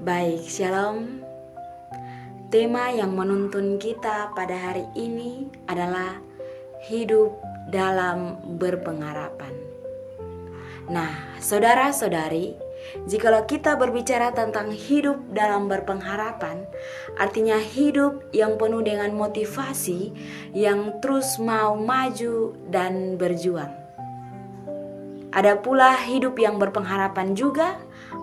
Baik, shalom. Tema yang menuntun kita pada hari ini adalah hidup dalam berpengharapan. Nah, saudara-saudari, jikalau kita berbicara tentang hidup dalam berpengharapan, artinya hidup yang penuh dengan motivasi, yang terus mau maju dan berjuang. Ada pula hidup yang berpengharapan juga,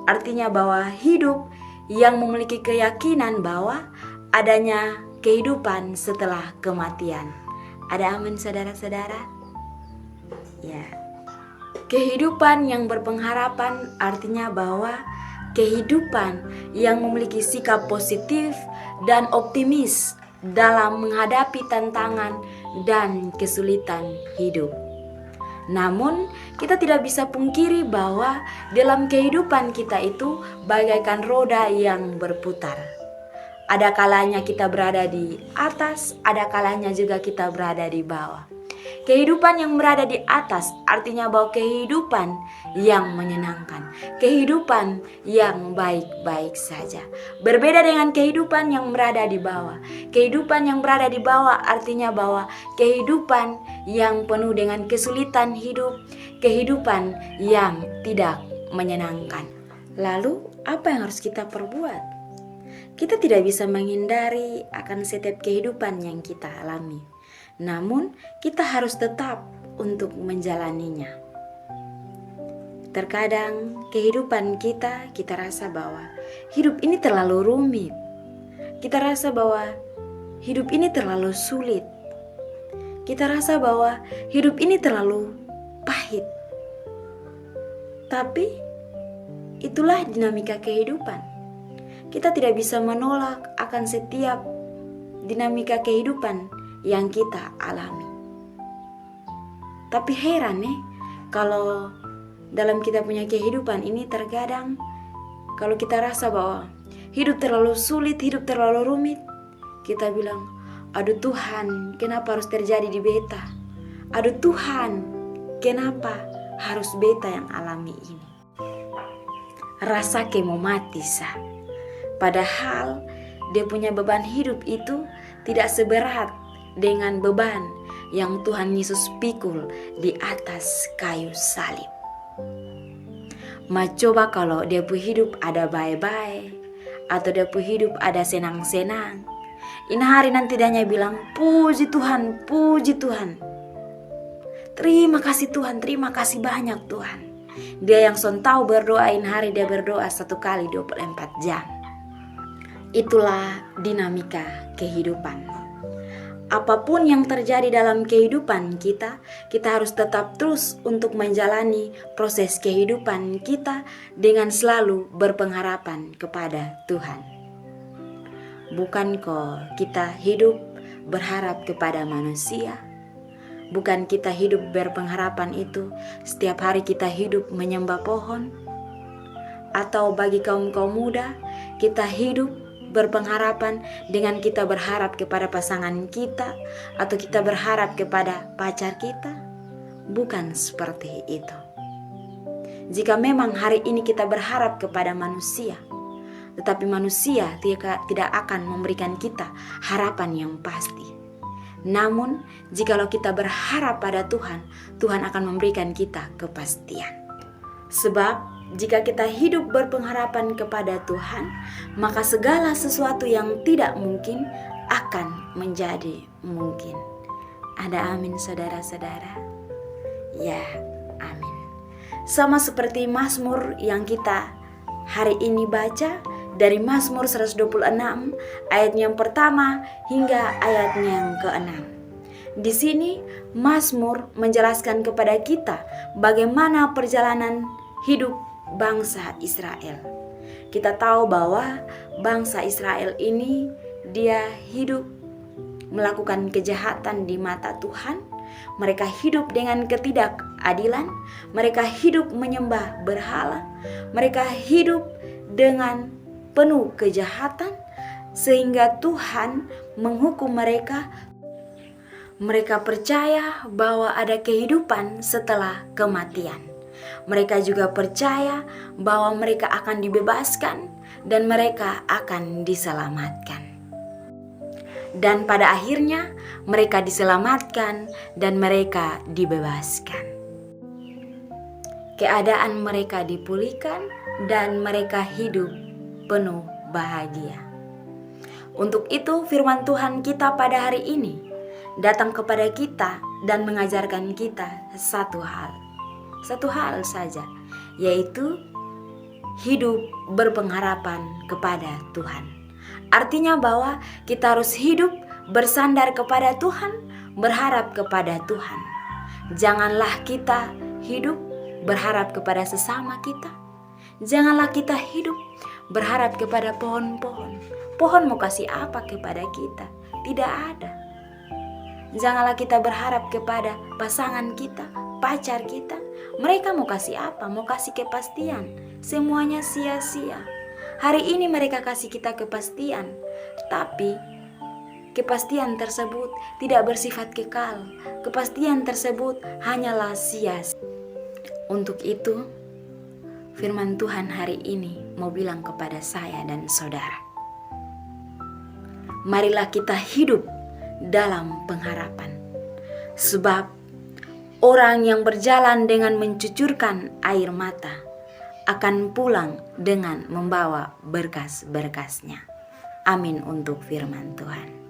artinya bahwa hidup yang memiliki keyakinan bahwa adanya kehidupan setelah kematian. Ada amin, saudara-saudara? Ya. Kehidupan yang berpengharapan artinya bahwa kehidupan yang memiliki sikap positif dan optimis dalam menghadapi tantangan dan kesulitan hidup. Namun, kita tidak bisa pungkiri bahwa dalam kehidupan kita itu bagaikan roda yang berputar. Ada kalanya kita berada di atas, ada kalanya juga kita berada di bawah. Kehidupan yang berada di atas artinya bahwa kehidupan yang menyenangkan, kehidupan yang baik-baik saja. Berbeda dengan kehidupan yang berada di bawah. Kehidupan yang berada di bawah artinya bahwa kehidupan yang penuh dengan kesulitan hidup, kehidupan yang tidak menyenangkan. Lalu, apa yang harus kita perbuat? Kita tidak bisa menghindari akan setiap kehidupan yang kita alami. Namun, kita harus tetap untuk menjalaninya. Terkadang kehidupan kita rasa bahwa hidup ini terlalu rumit. Kita rasa bahwa hidup ini terlalu sulit. Kita rasa bahwa hidup ini terlalu pahit. Tapi, itulah dinamika kehidupan. Kita tidak bisa menolak akan setiap dinamika kehidupan yang kita alami. Tapi heran kalau dalam kita punya kehidupan ini terkadang kalau kita rasa bahwa hidup terlalu sulit, hidup terlalu rumit, kita bilang, aduh Tuhan, kenapa harus terjadi di beta? Aduh Tuhan, kenapa harus beta yang alami ini? Rasa mau mati sah. Padahal dia punya beban hidup itu tidak seberat dengan beban yang Tuhan Yesus pikul di atas kayu salib. Coba kalau dia punya hidup ada bye-bye, atau dia punya hidup ada senang-senang. Ini hari nanti dia bilang, puji Tuhan, puji Tuhan. Terima kasih Tuhan, terima kasih banyak Tuhan. Dia yang tahu berdoa, ini hari dia berdoa 1 kali 24 jam. Itulah dinamika kehidupan. Apapun yang terjadi dalam kehidupan kita harus tetap terus untuk menjalani proses kehidupan kita dengan selalu berpengharapan kepada Tuhan. Bukan kok kita hidup berharap kepada manusia. Bukan kita hidup berpengharapan itu setiap hari kita hidup menyembah pohon. Atau bagi kaum muda, kita hidup berpengharapan dengan kita berharap kepada pasangan kita atau kita berharap kepada pacar kita. Bukan seperti itu. Jika memang hari ini kita berharap kepada manusia, tetapi manusia tidak akan memberikan kita harapan yang pasti. Namun, jikalau kita berharap pada Tuhan, Tuhan akan memberikan kita kepastian. Sebab jika kita hidup berpengharapan kepada Tuhan, maka segala sesuatu yang tidak mungkin akan menjadi mungkin. Ada amin, saudara-saudara? Ya, amin. Sama seperti Mazmur yang kita hari ini baca dari Mazmur 126 ayat yang pertama hingga ayat yang ke-6. Di sini Mazmur menjelaskan kepada kita bagaimana perjalanan hidup bangsa Israel. Kita tahu bahwa bangsa Israel ini dia hidup melakukan kejahatan di mata Tuhan. Mereka hidup dengan ketidakadilan. Mereka hidup menyembah berhala. Mereka hidup dengan penuh kejahatan sehingga Tuhan menghukum mereka. Mereka percaya bahwa ada kehidupan setelah kematian. Mereka juga percaya bahwa mereka akan dibebaskan dan mereka akan diselamatkan. Dan pada akhirnya mereka diselamatkan dan mereka dibebaskan. Keadaan mereka dipulihkan dan mereka hidup penuh bahagia. Untuk itu firman Tuhan kita pada hari ini datang kepada kita dan mengajarkan kita satu hal saja, yaitu hidup berpengharapan kepada Tuhan. Artinya bahwa kita harus hidup bersandar kepada Tuhan, berharap kepada Tuhan. Janganlah kita hidup berharap kepada sesama kita. Janganlah kita hidup berharap kepada pohon-pohon. Pohon mau kasih apa kepada kita? Tidak ada. Janganlah kita berharap kepada pasangan kita, pacar kita. Mereka mau kasih apa? Mau kasih kepastian. Semuanya sia-sia. Hari ini mereka kasih kita kepastian, tapi kepastian tersebut tidak bersifat kekal. Kepastian tersebut hanyalah sia-sia. Untuk itu, firman Tuhan hari ini mau bilang kepada saya dan saudara, marilah kita hidup dalam pengharapan. Sebab orang yang berjalan dengan mencucurkan air mata akan pulang dengan membawa berkas-berkasnya. Amin untuk firman Tuhan.